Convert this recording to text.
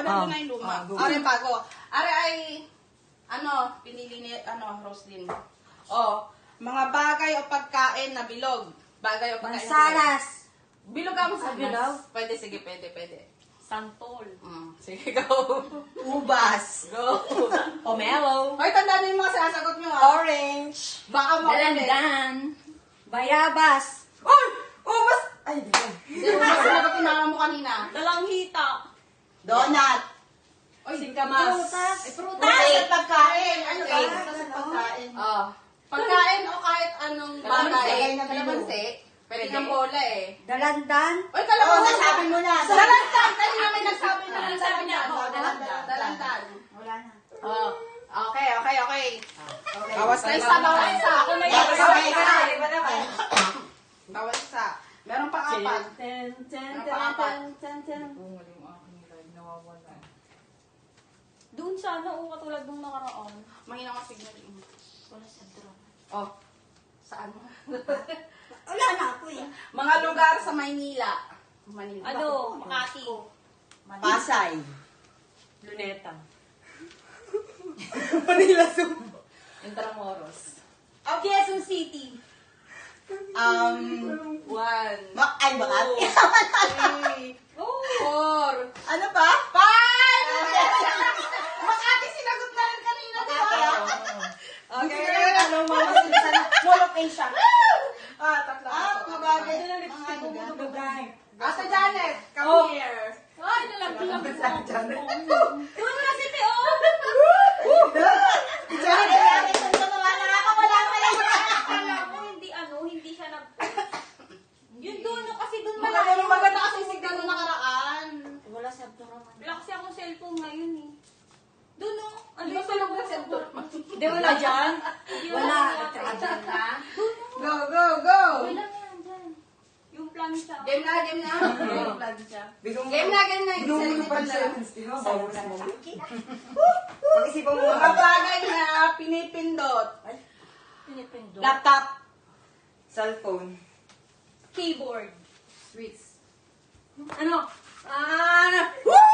nandun na yung luma. Are bago. Are ay, pinili ni, Roslyn. Mga bagay o pagkain na bilog. Bagay o pagkain na bilog. Mansanas. Bilog ka mo sa bilog? Pwede, sige, pwede. Santol. Sige, go. Ubas. Go. Pomelo. Hoy, tandaan niyo yung mga sinasagot niyo, Orange. Baka mo Dalandan. Bayabas. Uy! Ubas! Ay, di ba? Ubas sinagot yung mama mo kanina. Dalanghita. Donut. Oy, Singkamas. Prutas. Ay, prutas. Prutas at pagkain. Ano ba? Okay. Prutas at pagkain. Pagkain o kahit anong bagay. Kalamansi. Pwede ng bola eh. Dalandan. Oy, kalamansi. nasabi mo na. Dalandan! Kanina may nagsabi na Sabi niya ako, Dalandan. Wala na. Okay. Bawas na isa. Ako na yun. Bawas isa. Meron pang apat. Doon sana, katulad nung nakaraan. Mahina ka signal. Wala sa drone. Saan mo? Wala na ako eh. Mga lugar sa Maynila. Manila. Ano? Makati. Pasay. Luneta. Manila Zoo. Intramuros. Quezon City. One. Ay, bakit? Three. Four. Ano ba? Five! Makati sinagot na rin kanina, di ba? Okay. Anong mga Mall of Asia. Tatlo. Mga bagay. Mga lugar. Ate Janet, come here. Ay, nalaglag ko. Doon na si Teo. Janet, nakakawala pala. Akala ko hindi siya nag... Yun doon, kasi doon Maganda kasi signal nung nakaraan. Wala sa abdomen. Wala kasi akong cellphone ngayon eh. Doon o. Ano Di ba yung tulog cellphone na sa ko? Hindi, Wala dyan? Wala. Doon o. Go! Wala na yan dyan. Yung plancha. Game na. Yung plancha. Game na. Pag-isipan mo. Mga bagay na pinipindot. Pinipindot. Laptop. Cellphone. Keyboard. Sweets. Ano? Woo!